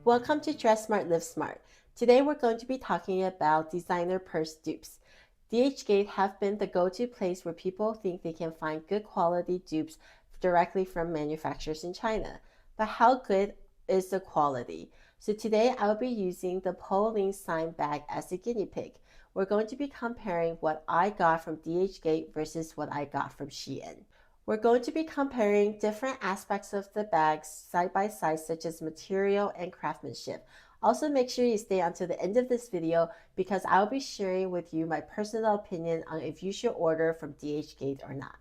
Welcome to Dress Smart, Live Smart. Today we're going to be talking about designer purse dupes. DHgate have been the go-to place where people think they can find good quality dupes directly from manufacturers in China. But how good is the quality? So today I'll be using the Polene Cyme bag as a guinea pig. We're going to be comparing what I got from DHgate versus what I got from Shein. We're going to be comparing different aspects of the bags side by side, such as material and craftsmanship. Also, make sure you stay until the end of this video because I'll be sharing with you my personal opinion on if you should order from DHgate or not.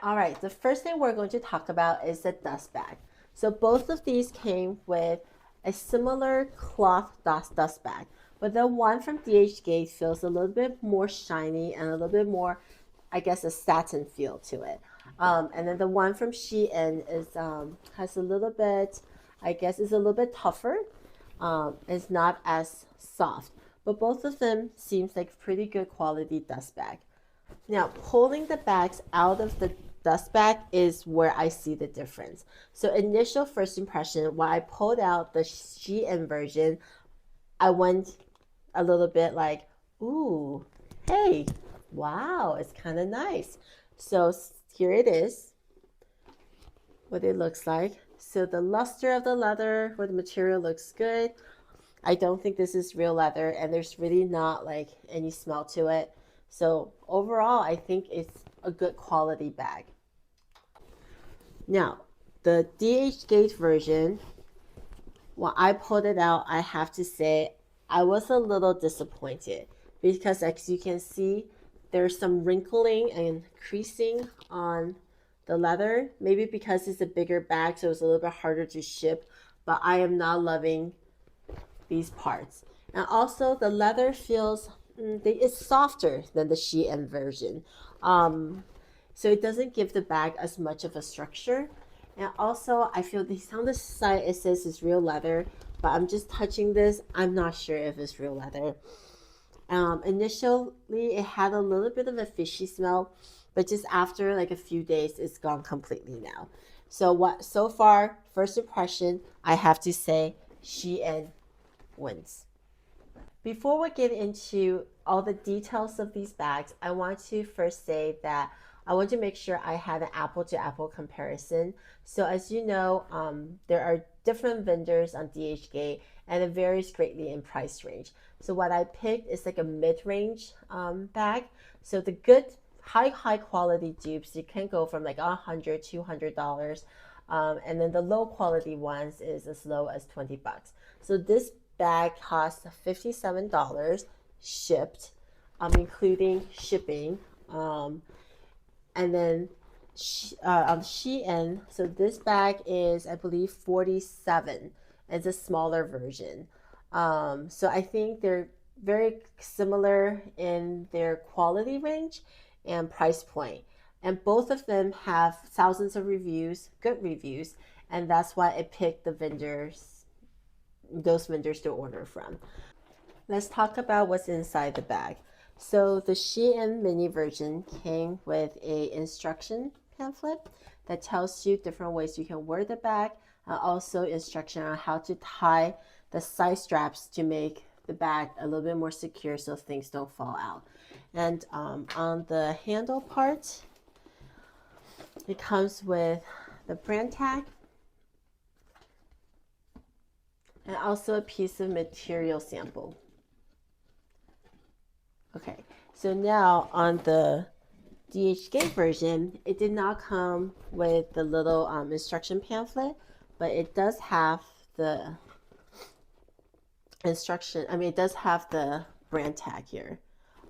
All right, the first thing we're going to talk about is the dust bag. So both of these came with a similar cloth dust bag, but the one from DHgate feels a little bit more shiny and a little bit more, I guess, a satin feel to it. And then the one from Shein is has a little bit, I guess, is a little bit tougher. It's not as soft, but both of them seems like pretty good quality dust bag. Now, pulling the bags out of the dust bag is where I see the difference. So initial first impression, when I pulled out the Shein version, I went a little bit like, ooh, hey, wow, it's kind of nice. So here it is, what it looks like. So the luster of the leather or the material looks good. I don't think this is real leather, and there's really not like any smell to it. So overall, I think it's a good quality bag. Now, the DHgate version, when I pulled it out, I have to say I was a little disappointed because, as you can see, there's some wrinkling and creasing on the leather. Maybe because it's a bigger bag, so it's a little bit harder to ship, but I am not loving these parts. And also, the leather feels it's softer than the Shein version. So it doesn't give the bag as much of a structure. And also, I feel this on the side it says it's real leather, but I'm just touching this. I'm not sure if it's real leather. Initially, it had a little bit of a fishy smell, but just after like a few days, it's gone completely now. So far, first impression, I have to say Shein wins. Before we get into all the details of these bags, I want to first say that I want to make sure I had an apple to apple comparison. So as you know, there are different vendors on DHgate and it varies greatly in price range. So what I picked is like a mid-range bag. So the good high quality dupes, you can go from like $100, $200. And then the low quality ones is as low as 20 bucks. So this bag costs $57 shipped, including shipping. And then on Shein, so this bag is, I believe, 47. It's a smaller version. So I think they're very similar in their quality range and price point. And both of them have thousands of reviews, good reviews, and that's why I picked those vendors to order from. Let's talk about what's inside the bag. So the Shein mini version came with a instruction pamphlet that tells you different ways you can wear the bag, and also instruction on how to tie the side straps to make the bag a little bit more secure so things don't fall out. And on the handle part, it comes with the brand tag and also a piece of material sample. Okay, so now on the DHgate version, it did not come with the little instruction pamphlet, but it does have the instruction. I mean, it does have the brand tag here,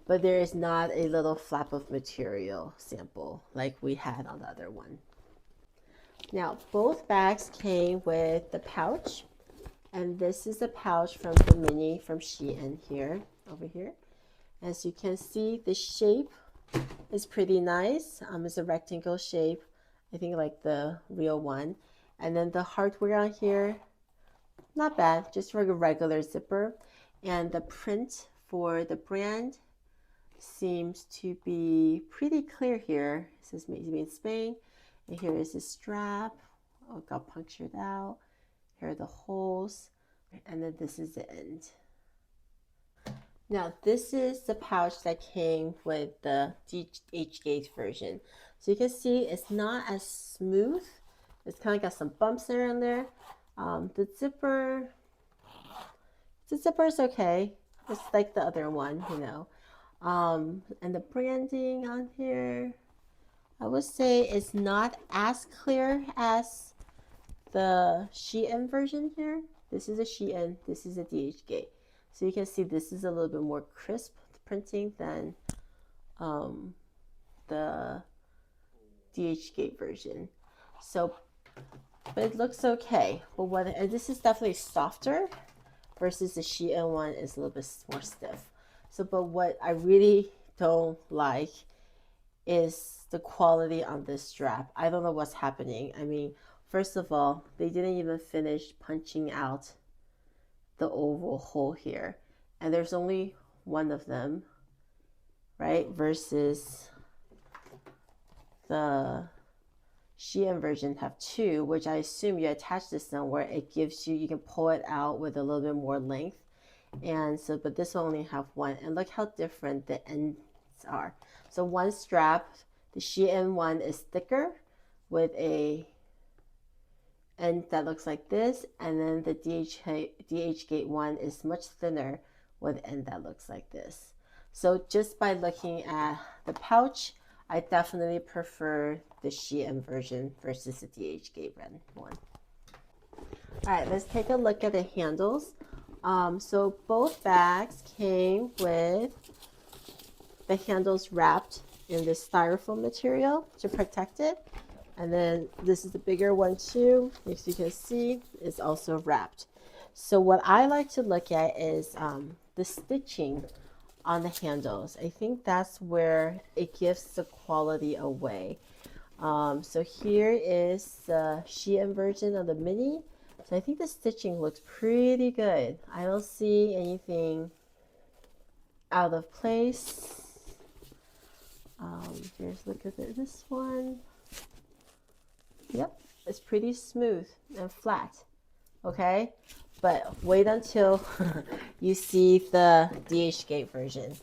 but there is not a little flap of material sample like we had on the other one. Now, both bags came with the pouch, and this is the pouch from the mini from Shein here, over here. As you can see, the shape is pretty nice. It's a rectangle shape, I think like the real one. And then the hardware on here, not bad, just for a regular zipper. And the print for the brand seems to be pretty clear here. It says made in Spain. And here is the strap. Oh, it got punctured out. Here are the holes. And then this is the end. Now this is the pouch that came with the DHgate version. So you can see it's not as smooth. It's kind of got some bumps around there. The zipper is okay. It's like the other one, you know. And the branding on here, I would say it's not as clear as the Shein version here. This is a Shein, this is a DHgate. So you can see this is a little bit more crisp printing than the DHgate version. So, but it looks okay. But and this is definitely softer versus the Shein one is a little bit more stiff. So, but what I really don't like is the quality on this strap. I don't know what's happening. I mean, first of all, they didn't even finish punching out the oval hole here. And there's only one of them, right? Versus the Shein version have two, which I assume you attach this somewhere. It gives you can pull it out with a little bit more length. And so, but this will only have one. And look how different the ends are. So one strap, the Shein one is thicker with a end that looks like this, and then the DHgate one is much thinner with an end that looks like this. So just by looking at the pouch, I definitely prefer the Shein version versus the DHgate one. All right, let's take a look at the handles. So both bags came with the handles wrapped in this styrofoam material to protect it. And then this is the bigger one too, as you can see, is also wrapped. So what I like to look at is the stitching on the handles. I think that's where it gives the quality away. So here is the Shein version of the mini. So I think the stitching looks pretty good. I don't see anything out of place. Here's look at this one. Yep, it's pretty smooth and flat. Okay, but wait until you see the DHgate version.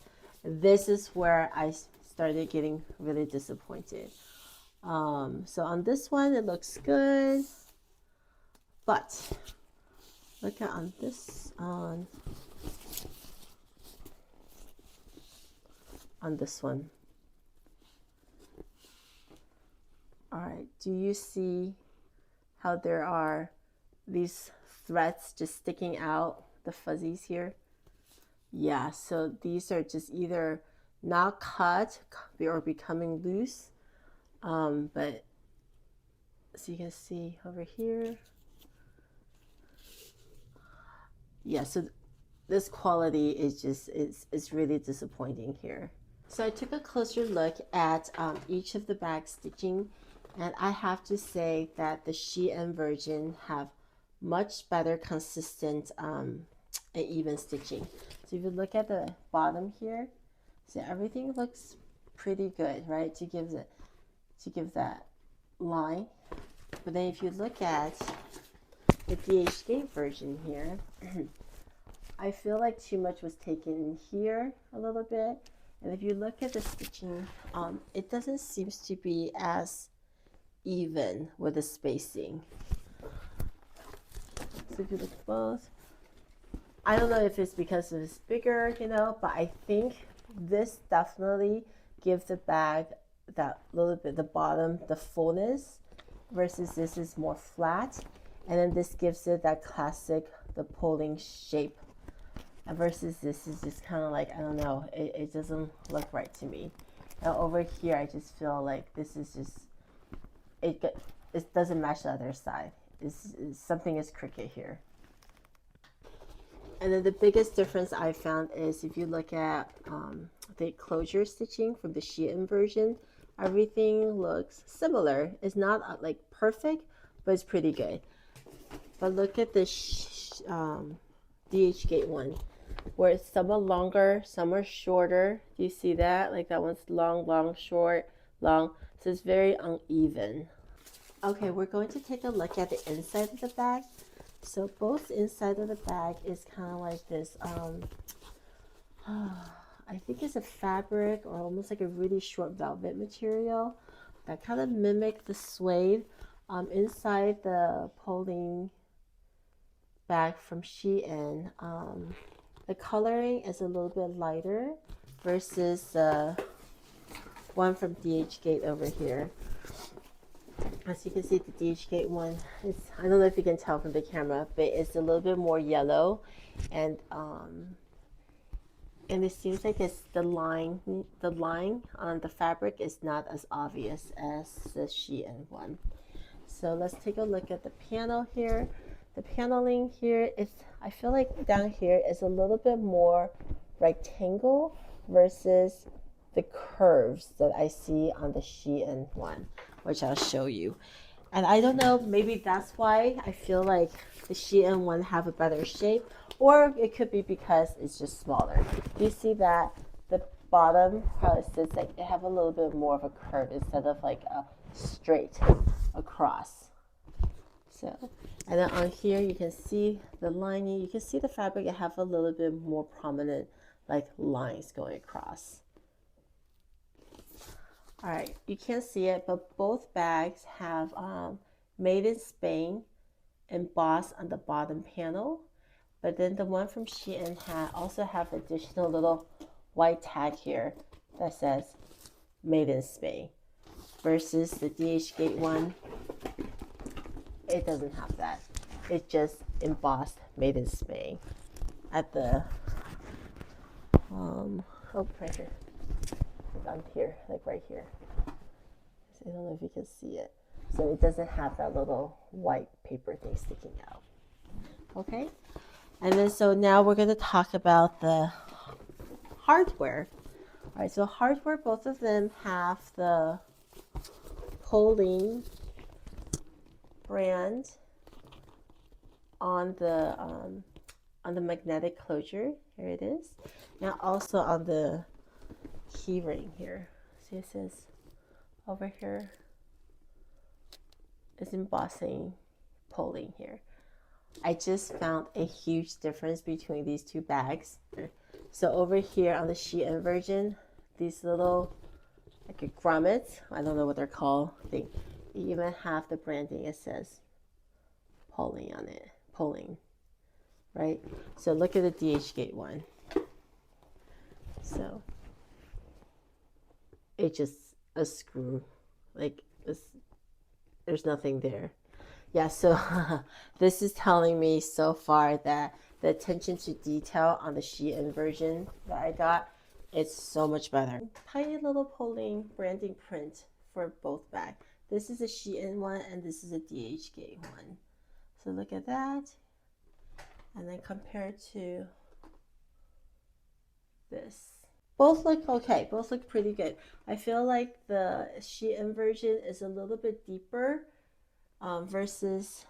This is where I started getting really disappointed. So on this one, it looks good, but look at on this on this one. All right, do you see how there are these threads just sticking out, the fuzzies here? Yeah, so these are just either not cut or becoming loose. But so you can see over here. Yeah, so this quality is just, it's really disappointing here. So I took a closer look at each of the bag stitching, and I have to say that the Shein version have much better consistent and even stitching. So if you look at the bottom here, so everything looks pretty good, right? To give that line. But then if you look at the DHgate version here, I feel like too much was taken in here a little bit. And if you look at the stitching, it doesn't seem to be as even with the spacing. So if you look at both, I don't know if it's because it's bigger, you know, but I think this definitely gives the bag that little bit, the bottom, the fullness, versus this is more flat. And then this gives it that classic, the pulling shape. And versus this is just kind of like, I don't know, it doesn't look right to me. Now over here, I just feel like this is just, it doesn't match the other side. Something is crooked here. And then the biggest difference I found is if you look at the closure stitching from the Shein version, everything looks similar. It's not like perfect, but it's pretty good. But look at the DHgate one, where some are longer, some are shorter. Do you see that? Like that one's long, long, short, long. So it's very uneven. Okay, we're going to take a look at the inside of the bag. So both inside of the bag is kind of like this, I think it's a fabric or almost like a really short velvet material that kind of mimic the suede. Inside the Polene bag from Shein, the coloring is a little bit lighter versus the one from DHgate over here. As you can see, the DHgate one is, I don't know if you can tell from the camera, but it's a little bit more yellow, and it seems like it's the line on the fabric is not as obvious as the Shein one. So let's take a look at the panel here. The paneling here is, I feel like down here is a little bit more rectangle versus the curves that I see on the Shein one, which I'll show you. And I don't know, maybe that's why I feel like the Shein one have a better shape, or it could be because it's just smaller. You see that the bottom, how it sits, like it have a little bit more of a curve instead of like a straight across. So, and then on here you can see the lining, you can see the fabric, it have a little bit more prominent like lines going across. All right, you can't see it, but both bags have made in Spain embossed on the bottom panel. But then the one from Shein also have additional little white tag here that says made in Spain, versus the DHgate one, it doesn't have that. It just embossed made in Spain at the right here. On here, like right here. I don't know if you can see it. So it doesn't have that little white paper thing sticking out. Okay? And then so now we're going to talk about the hardware. All right, so hardware, both of them have the Polene brand on the magnetic closure. Here it is. Now also on the key ring here. See, it says over here is embossing Polene here. I just found a huge difference between these two bags. So over here on the Shein version, these little like grommets, I don't know what they're called, they even have the branding. It says Polene on it, Polene, right? So look at the DHgate one. So it's just a screw, like there's nothing there. Yeah, so this is telling me so far that the attention to detail on the Shein version that I got, it's so much better. Tiny little Polene branding print for both bags. This is a Shein one and this is a DHgate one. So look at that, and then compare to this. Both look okay, both look pretty good. I feel like the Shein version is a little bit deeper versus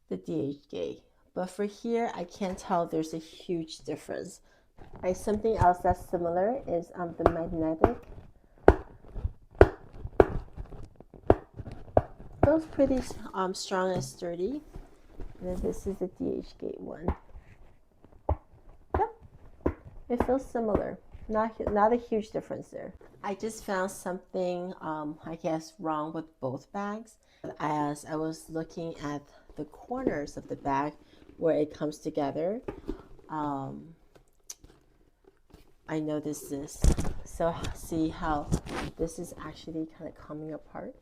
the DHgate. But for here, I can't tell there's a huge difference. Right, something else that's similar is the magnetic. Feels pretty strong and sturdy. And then this is the DHgate one. It feels similar, not a huge difference there. I just found something, I guess, wrong with both bags. As I was looking at the corners of the bag where it comes together, I noticed this. So see how this is actually kind of coming apart.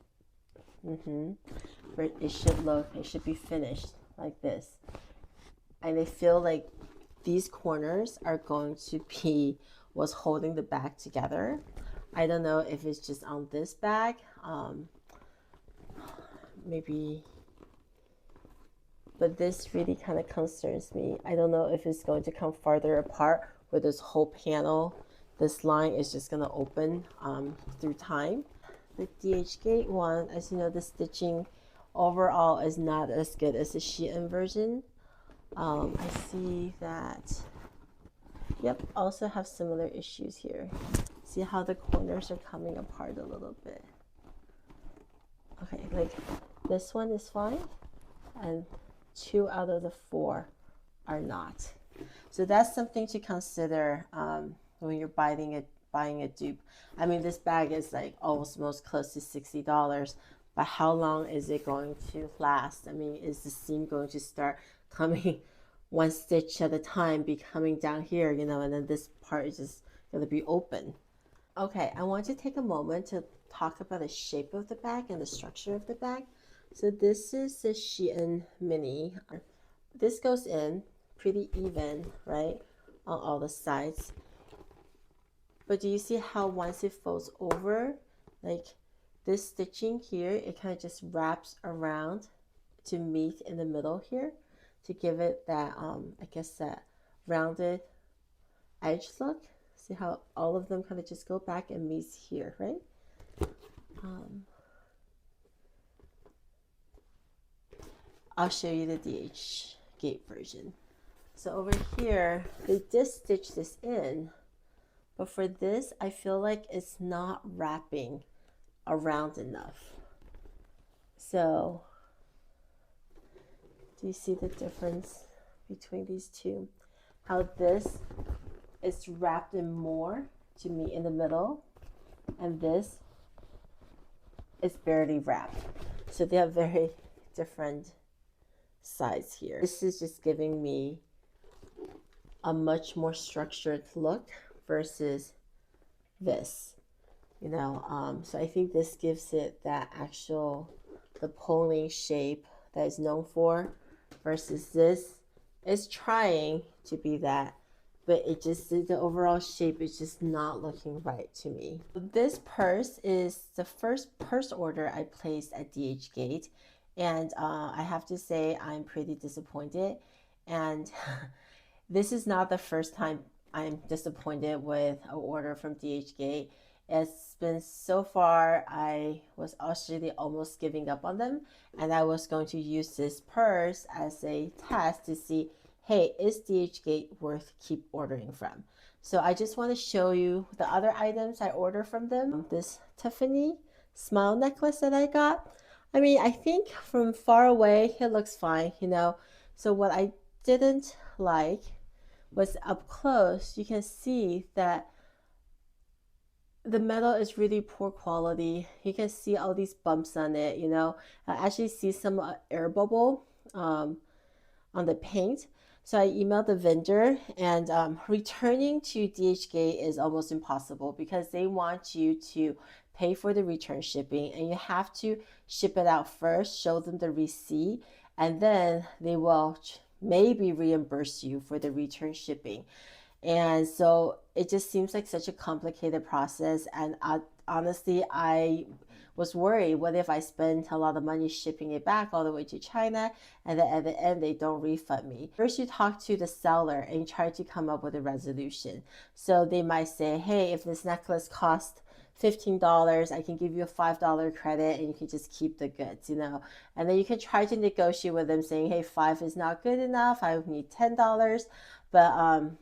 But it should be finished like this. And I feel like these corners are going to be what's holding the bag together. I don't know if it's just on this bag, maybe, but this really kind of concerns me. I don't know if it's going to come farther apart where this whole panel, this line is just going to open through time. The DHgate one, as you know, the stitching overall is not as good as the Shein version. I see that, yep, also have similar issues here. See how the corners are coming apart a little bit. Okay, like this one is fine, and 2 out of the 4 are not. So that's something to consider when you're buying a dupe. I mean, this bag is like almost close to $60, but how long is it going to last? I mean, is the seam going to start coming one stitch at a time, be coming down here, you know, and then this part is just going to be open? Okay, I want to take a moment to talk about the shape of the bag and the structure of the bag. So this is the Shein mini. This goes in pretty even, right, on all the sides. But do you see how once it folds over, like this stitching here, it kind of just wraps around to meet in the middle here to give it that, I guess that rounded edge look. See how all of them kind of just go back and meet here, right? I'll show you the DHgate version. So over here, they did stitch this in, but for this, I feel like it's not wrapping around enough. So, do you see the difference between these two? How this is wrapped in more to meet in the middle, and this is barely wrapped. So they have very different sides here. This is just giving me a much more structured look versus this, you know. So I think this gives it that actual, the Polene shape that is known for, versus this is trying to be that, but it just, the overall shape is just not looking right to me. This purse is the first purse order I placed at DHgate, and I have to say I'm pretty disappointed. And this is not the first time I'm disappointed with an order from DHgate. It's been so far, I was actually almost giving up on them, and I was going to use this purse as a test to see, hey, is DHgate worth keep ordering from? So I just want to show you the other items I ordered from them. This Tiffany smile necklace that I got. I mean, I think from far away, it looks fine, you know. So what I didn't like was up close, you can see that the metal is really poor quality. You can see all these bumps on it, you know. I actually see some air bubble on the paint. So I emailed the vendor, and returning to DHgate is almost impossible because they want you to pay for the return shipping, and you have to ship it out first, show them the receipt, and then they will maybe reimburse you for the return shipping. And so it just seems like such a complicated process. And honestly, I was worried, what if I spend a lot of money shipping it back all the way to China, and then at the end they don't refund me? First, you talk to the seller and you try to come up with a resolution. So they might say, hey, if this necklace costs $15, I can give you a $5 credit and you can just keep the goods, you know. And then you can try to negotiate with them saying, hey, 5 is not good enough, I need $10. But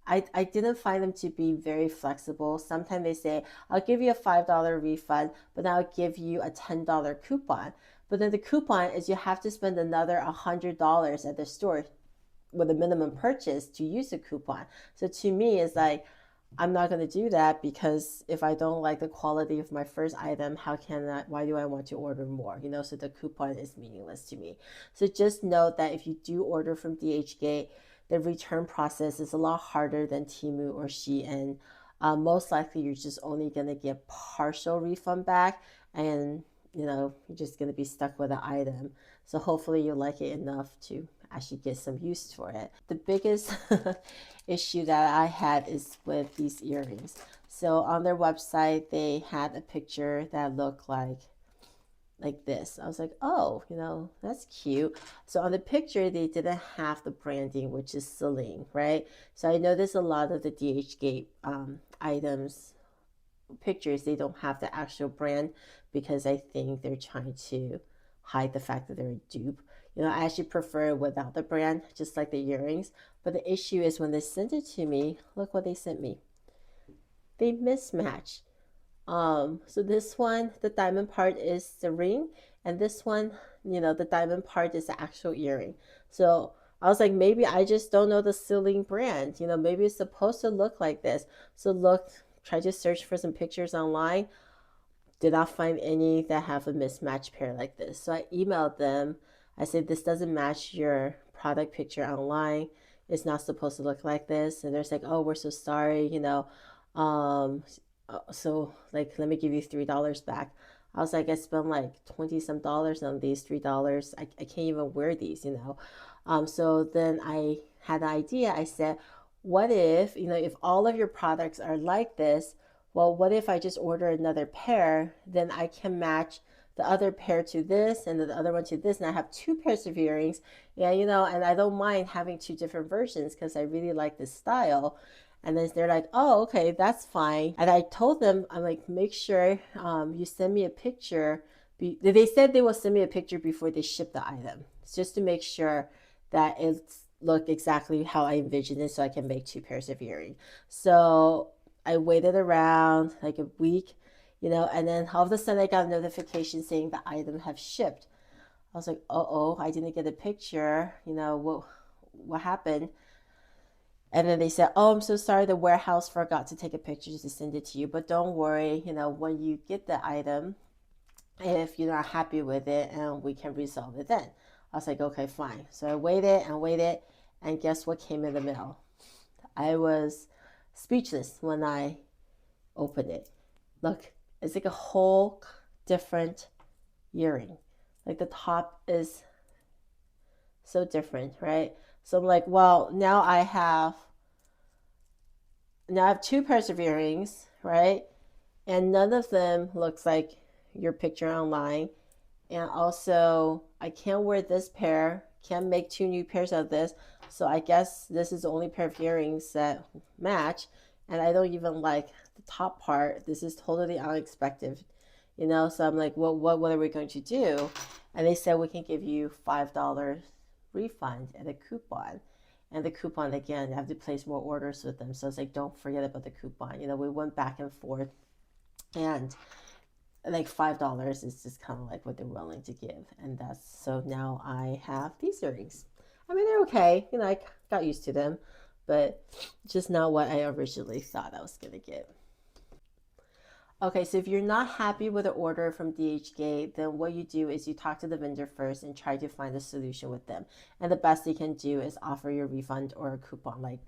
I didn't find them to be very flexible. Sometimes they say, I'll give you a $5 refund, but then I'll give you a $10 coupon. But then the coupon is you have to spend another $100 at the store with a minimum purchase to use the coupon. So to me, it's like, I'm not going to do that, because if I don't like the quality of my first item, why do I want to order more? You know, so the coupon is meaningless to me. So just note that if you do order from DHgate, the return process is a lot harder than Temu or Shein. Most likely you're just only going to get partial refund back, and you know, you're just going to be stuck with the item. So hopefully you like it enough to actually get some use for it. The biggest issue that I had is with these earrings. So on their website, they had a picture that looked like this. I was like, oh, you know, that's cute. So on the picture, they didn't have the branding, which is Celine, right? So I noticed a lot of the DHgate items, pictures, they don't have the actual brand, because I think they're trying to hide the fact that they're a dupe. You know, I actually prefer it without the brand, just like the earrings. But the issue is when they sent it to me, look what they sent me. They mismatch. So this one, the diamond part is the ring, and this one, the diamond part is the actual earring. So I was like, maybe I just don't know the ceiling brand. Maybe it's supposed to look like this. So look, try to search for some pictures online. Did not find any that have a mismatched pair like this. So I emailed them. I said, this doesn't match your product picture online. It's not supposed to look like this. And they're like, oh, we're so sorry. Um, so like, let me give you $3 back. I was like, I spent like 20 some dollars on these $3. I can't even wear these. So then I had an idea. I said, what if all of your products are like this, well, what if I just order another pair? Then I can match the other pair to this and the other one to this, and I have two pairs of earrings. Yeah, and I don't mind having two different versions because I really like this style. And then they're like, oh, okay, that's fine. And I told them, I'm like, make sure you send me a picture. They said they will send me a picture before they ship the item, just to make sure that it's look exactly how I envisioned it so I can make two pairs of earrings. So I waited around like a week, and then all of a sudden I got a notification saying the item have shipped. I was like, oh, I didn't get a picture. What happened? And then they said, oh, I'm so sorry, the warehouse forgot to take a picture to send it to you. But don't worry, when you get the item, if you're not happy with it, and we can resolve it then. I was like, okay, fine. So I waited and waited, and guess what came in the mail? I was speechless when I opened it. Look, it's like a whole different earring. Like the top is so different, right? So I'm like, well, now I have two pairs of earrings, right? And none of them looks like your picture online. And also, I can't wear this pair, can't make two new pairs of this. So I guess this is the only pair of earrings that match. And I don't even like the top part. This is totally unexpected. So I'm like, well, what are we going to do? And they said we can give you $5 refund and a coupon. And the coupon, again, you have to place more orders with them. So it's like, don't forget about the coupon. We went back and forth. And like $5 is just kind of like what they're willing to give. And that's so now I have these earrings. I mean, they're okay. I got used to them, but just not what I originally thought I was going to get. Okay, so if you're not happy with the order from DHgate, then what you do is you talk to the vendor first and try to find a solution with them. And the best they can do is offer you a refund or a coupon, like,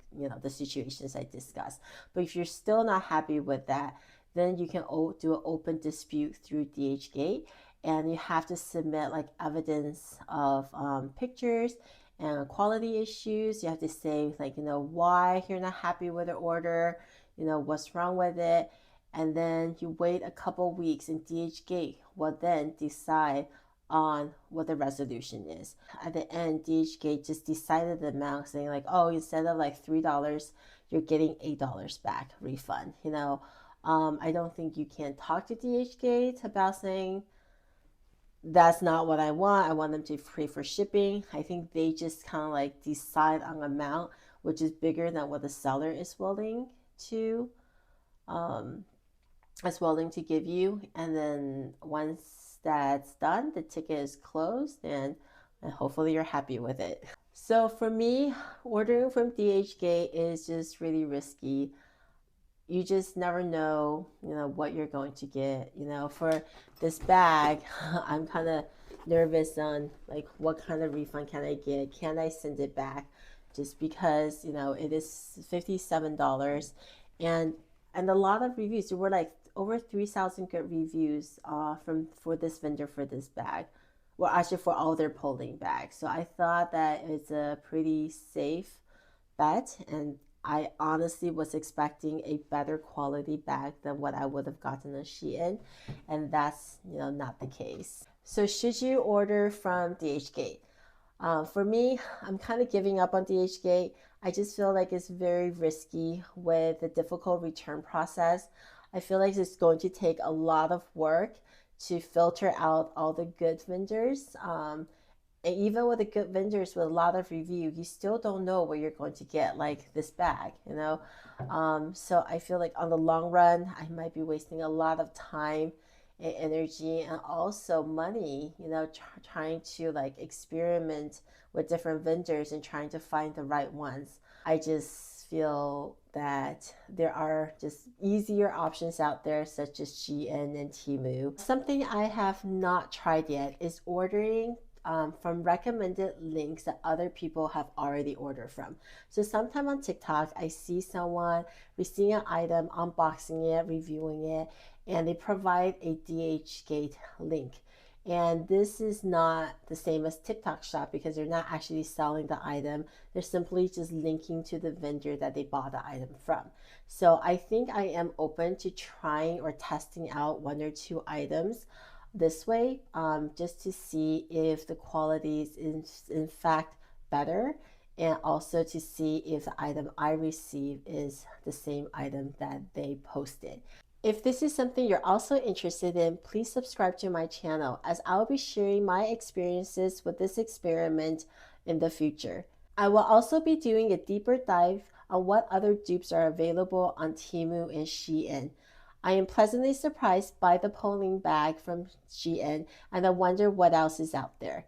the situations I discussed. But if you're still not happy with that, then you can do an open dispute through DHgate, and you have to submit like evidence of pictures and quality issues. You have to say like, why you're not happy with the order, what's wrong with it. And then you wait a couple weeks, and DHgate will then decide on what the resolution is. At the end, DHgate just decided the amount, saying like, oh, instead of like $3, you're getting $8 back refund. I don't think you can talk to DHgate about saying that's not what I want. I want them to pay for shipping. I think they just kind of like decide on amount, which is bigger than what the seller is willing to um, give you. And then once that's done, the ticket is closed, and hopefully you're happy with it. So for me, ordering from DHgate is just really risky. You just never know, what you're going to get. For this bag, I'm kind of nervous on like what kind of refund can I get? Can I send it back? Just because, it is $57, and a lot of reviews. There were like over 3,000 good reviews for this vendor for this bag. Well, actually for all their Polene bags. So I thought that it's a pretty safe bet, and I honestly was expecting a better quality bag than what I would have gotten on Shein, and that's not the case. So should you order from DHgate? For me, I'm kind of giving up on DHgate. I just feel like it's very risky with the difficult return process. I feel like it's going to take a lot of work to filter out all the good vendors. And even with the good vendors with a lot of review, you still don't know what you're going to get, like this bag. So I feel like on the long run, I might be wasting a lot of time and energy and also money, trying to like experiment with different vendors and trying to find the right ones. I just feel that there are just easier options out there, such as Shein and Temu. Something I have not tried yet is ordering from recommended links that other people have already ordered from. So sometime on TikTok, I see someone receiving an item, unboxing it, reviewing it, and they provide a DHgate link. And this is not the same as TikTok Shop because they're not actually selling the item. They're simply just linking to the vendor that they bought the item from. So I think I am open to trying or testing out one or two items this way, just to see if the quality is in fact better, and also to see if the item I receive is the same item that they posted. If this is something you're also interested in, please subscribe to my channel as I'll be sharing my experiences with this experiment in the future. I will also be doing a deeper dive on what other dupes are available on Temu and Shein. I am pleasantly surprised by the Polene bag from Shein, and I wonder what else is out there.